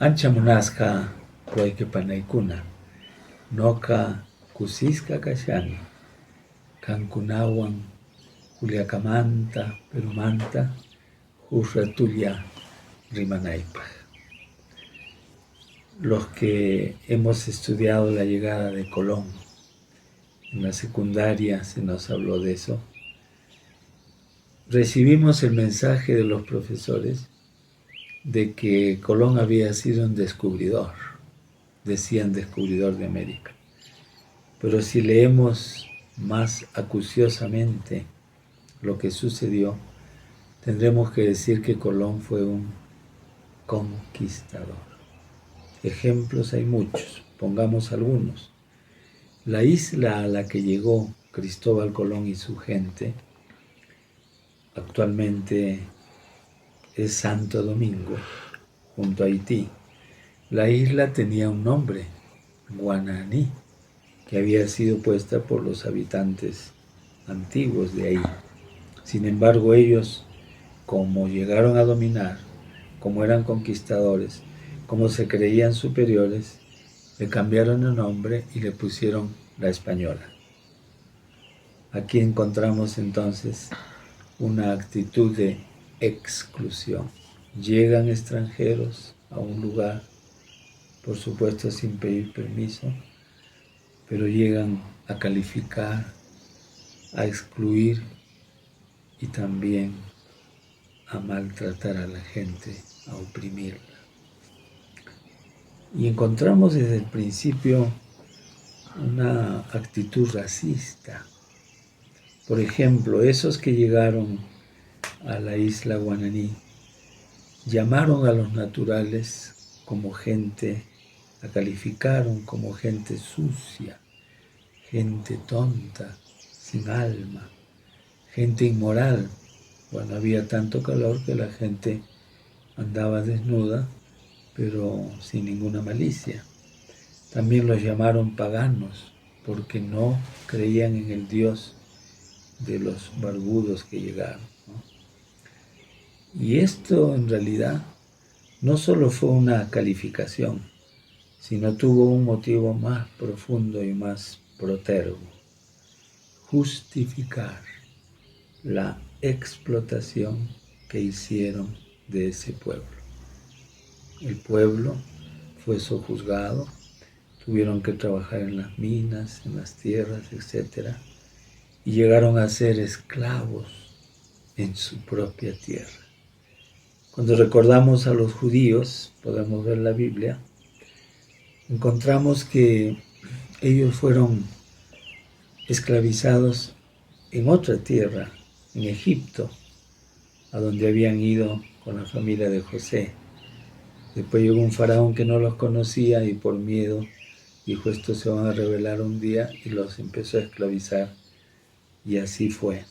Ancha munasqa wayqipanaykuna, noqa kusisqa kashani, kankunawan Juliacamanta, Perumanta, huk ratulla rimanaypaq. Los que hemos estudiado la llegada de Colón, en la secundaria se nos habló de eso, recibimos el mensaje de los profesores de que Colón había sido un descubridor, decían descubridor de América. Pero si leemos más acuciosamente lo que sucedió, tendremos que decir que Colón fue un conquistador. Ejemplos hay muchos, pongamos algunos. La isla a la que llegó Cristóbal Colón y su gente actualmente es Santo Domingo, junto a Haití. La isla tenía un nombre, Guananí, que había sido puesta por los habitantes antiguos de ahí. Sin embargo, ellos, como llegaron a dominar, como eran conquistadores, como se creían superiores, le cambiaron el nombre y le pusieron La Española. Aquí encontramos entonces una actitud de exclusión. Llegan extranjeros a un lugar, por supuesto sin pedir permiso, pero llegan a calificar, a excluir y también a maltratar a la gente, a oprimirla. Y encontramos desde el principio una actitud racista. Por ejemplo, esos que llegaron a la isla Guananí llamaron a los naturales como gente, la calificaron como gente sucia, gente tonta, sin alma, gente inmoral. Bueno, había tanto calor que la gente andaba desnuda, pero sin ninguna malicia. También los llamaron paganos, porque no creían en el Dios de los barbudos que llegaron, ¿no? Y esto en realidad no solo fue una calificación, sino tuvo un motivo más profundo y más protervo: justificar la explotación que hicieron de ese pueblo. El pueblo fue sojuzgado, tuvieron que trabajar en las minas, en las tierras, etc. Y llegaron a ser esclavos en su propia tierra. Cuando recordamos a los judíos, podemos ver la Biblia, encontramos que ellos fueron esclavizados en otra tierra, en Egipto, a donde habían ido con la familia de José. Después llegó un faraón que no los conocía y por miedo dijo: estos se van a rebelar un día, y los empezó a esclavizar, y así fue.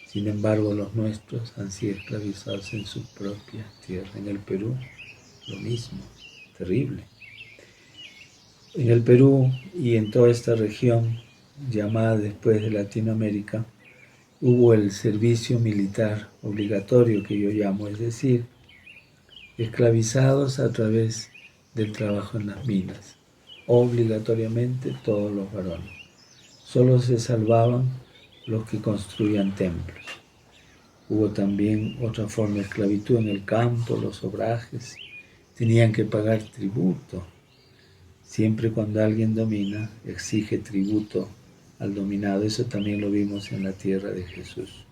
Sin embargo, los nuestros han sido esclavizados en su propia tierra. En el Perú, lo mismo, terrible. En el Perú y en toda esta región, llamada después de Latinoamérica, hubo el servicio militar obligatorio, que yo llamo, es decir, esclavizados a través del trabajo en las minas, obligatoriamente todos los varones. Solo se salvaban los que construían templos. Hubo también otra forma de esclavitud en el campo, los obrajes, tenían que pagar tributo. Siempre cuando alguien domina, exige tributo al dominado. Eso también lo vimos en la tierra de Jesús.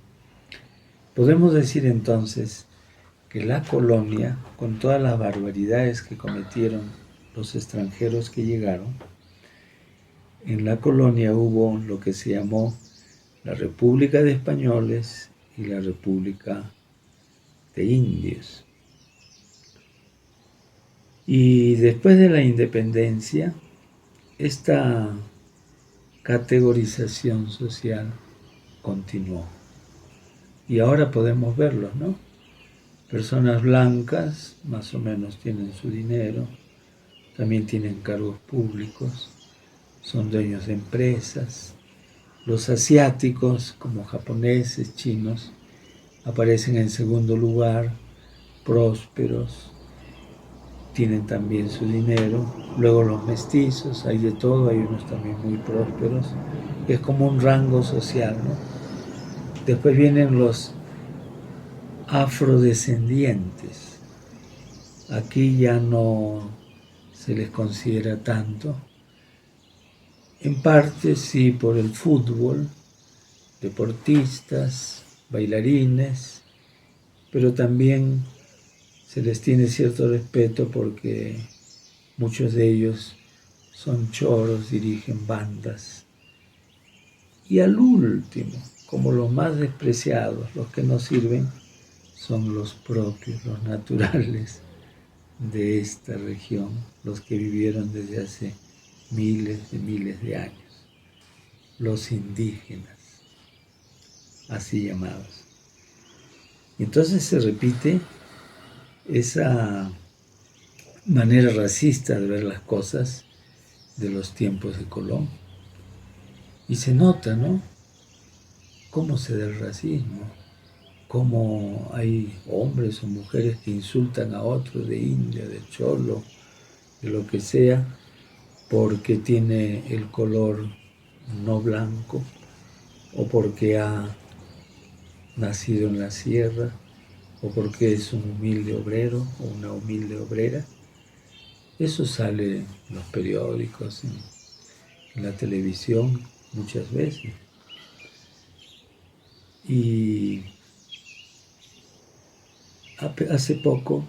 Podemos decir entonces que la colonia, con todas las barbaridades que cometieron los extranjeros que llegaron, en la colonia hubo lo que se llamó la República de Españoles y la República de Indios. Y después de la independencia, esta categorización social continuó. Y ahora podemos verlo, ¿no? Personas blancas, más o menos tienen su dinero, también tienen cargos públicos, son dueños de empresas. Los asiáticos, como japoneses, chinos, aparecen en segundo lugar, prósperos, tienen también su dinero. Luego los mestizos, hay de todo, hay unos también muy prósperos. Es como un rango social, ¿no? Después vienen los afrodescendientes. Aquí ya no se les considera tanto. En parte sí por el fútbol, deportistas, bailarines, pero también se les tiene cierto respeto porque muchos de ellos son choros, dirigen bandas. Y al último, como los más despreciados, los que no sirven, son los propios, los naturales de esta región, los que vivieron desde hace miles de años, los indígenas, así llamados. Y entonces se repite esa manera racista de ver las cosas de los tiempos de Colón. Y se nota, ¿no? Cómo se da el racismo, cómo hay hombres o mujeres que insultan a otros de India, de Cholo, de lo que sea, porque tiene el color no blanco o porque ha nacido en la sierra o porque es un humilde obrero o una humilde obrera. Eso sale en los periódicos, en la televisión muchas veces. Y hace poco,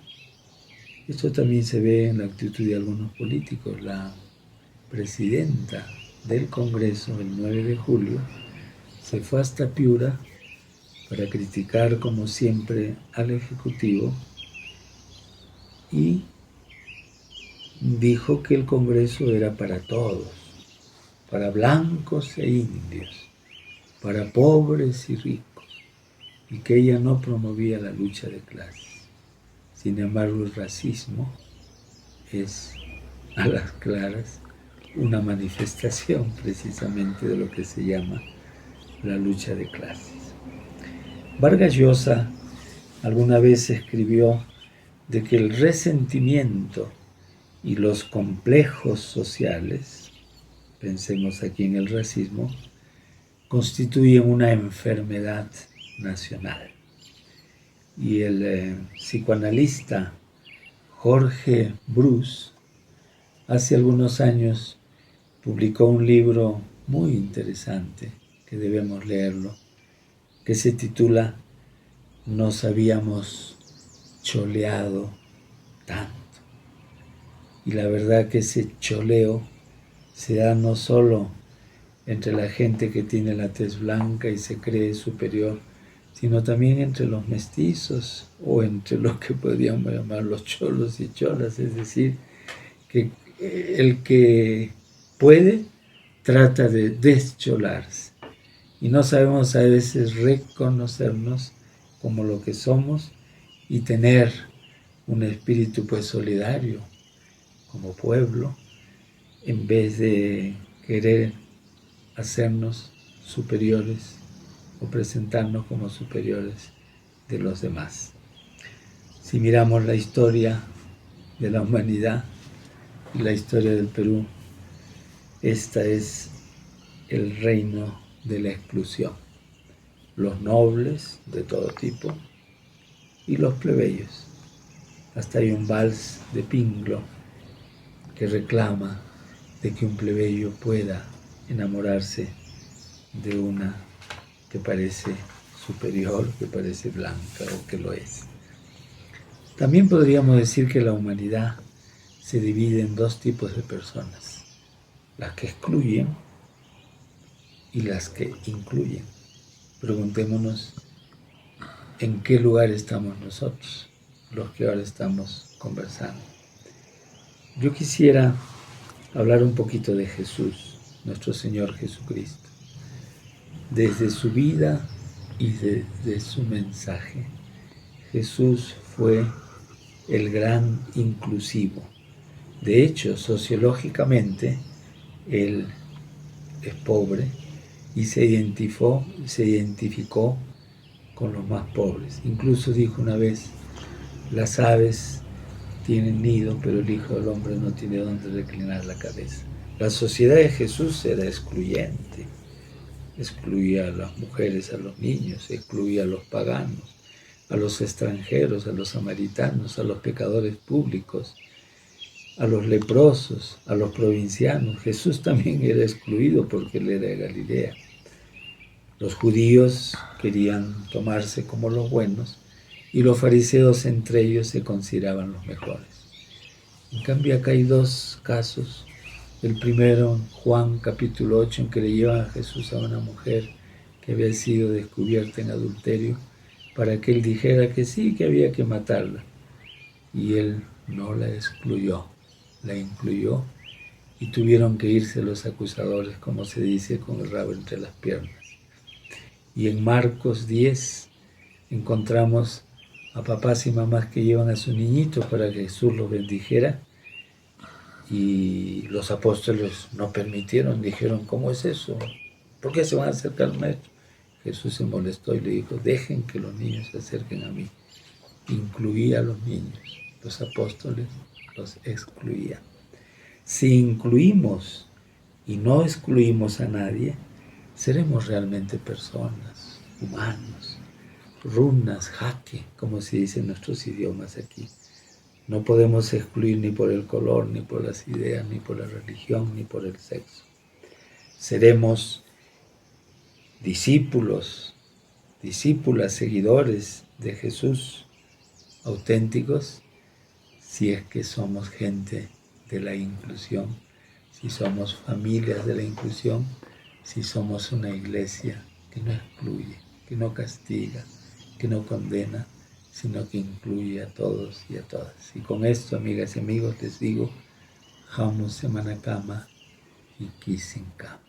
esto también se ve en la actitud de algunos políticos, la presidenta del Congreso el 9 de julio se fue hasta Piura para criticar como siempre al Ejecutivo y dijo que el Congreso era para todos, para blancos e indios, para pobres y ricos, y que ella no promovía la lucha de clases. Sin embargo, el racismo es, a las claras, una manifestación precisamente de lo que se llama la lucha de clases. Vargas Llosa alguna vez escribió de que el resentimiento y los complejos sociales, pensemos aquí en el racismo, constituyen una enfermedad nacional. Y el psicoanalista Jorge Bruce hace algunos años publicó un libro muy interesante que debemos leerlo, que se titula Nos habíamos choleado tanto. Y la verdad que ese choleo se da no solo entre la gente que tiene la tez blanca y se cree superior, sino también entre los mestizos o entre los que podríamos llamar los cholos y cholas, es decir, que el que puede trata de descholarse y no sabemos a veces reconocernos como lo que somos y tener un espíritu pues solidario como pueblo en vez de querer hacernos superiores o presentarnos como superiores de los demás. Si miramos la historia de la humanidad y la historia del Perú, esta es el reino de la exclusión. Los nobles de todo tipo y los plebeyos. Hasta hay un vals de Pinglo que reclama de que un plebeyo pueda enamorarse de una que parece superior, que parece blanca o que lo es. También podríamos decir que la humanidad se divide en dos tipos de personas, las que excluyen y las que incluyen. Preguntémonos en qué lugar estamos nosotros, los que ahora estamos conversando. Yo quisiera hablar un poquito de Jesús, nuestro Señor Jesucristo, desde su vida y desde su mensaje. Jesús fue el gran inclusivo. De hecho, sociológicamente, él es pobre y se identificó con los más pobres. Incluso dijo una vez, las aves tienen nido, pero el Hijo del Hombre no tiene dónde reclinar la cabeza. La sociedad de Jesús era excluyente, excluía a las mujeres, a los niños, excluía a los paganos, a los extranjeros, a los samaritanos, a los pecadores públicos, a los leprosos, a los provincianos. Jesús también era excluido porque él era de Galilea. Los judíos querían tomarse como los buenos y los fariseos entre ellos se consideraban los mejores. En cambio acá hay dos casos. El primero, en Juan capítulo 8, en que le llevan a Jesús a una mujer que había sido descubierta en adulterio para que él dijera que sí, que había que matarla. Y él no la excluyó, la incluyó y tuvieron que irse los acusadores, como se dice, con el rabo entre las piernas. Y en Marcos 10 encontramos a papás y mamás que llevan a su niñito para que Jesús los bendijera y los apóstoles no permitieron, dijeron, ¿cómo es eso? ¿Por qué se van a acercar al maestro? Jesús se molestó y le dijo, dejen que los niños se acerquen a mí. Incluía a los niños, los apóstoles los excluían. Si incluimos y no excluimos a nadie, seremos realmente personas, humanos, runas, jaque, como se dice en nuestros idiomas aquí. No podemos excluir ni por el color, ni por las ideas, ni por la religión, ni por el sexo. Seremos discípulos, discípulas, seguidores de Jesús, auténticos, si es que somos gente de la inclusión, si somos familias de la inclusión, si somos una iglesia que no excluye, que no castiga, que no condena, sino que incluye a todos y a todas. Y con esto, amigas y amigos, les digo, Hamu Semana Kama y Kisin Kama.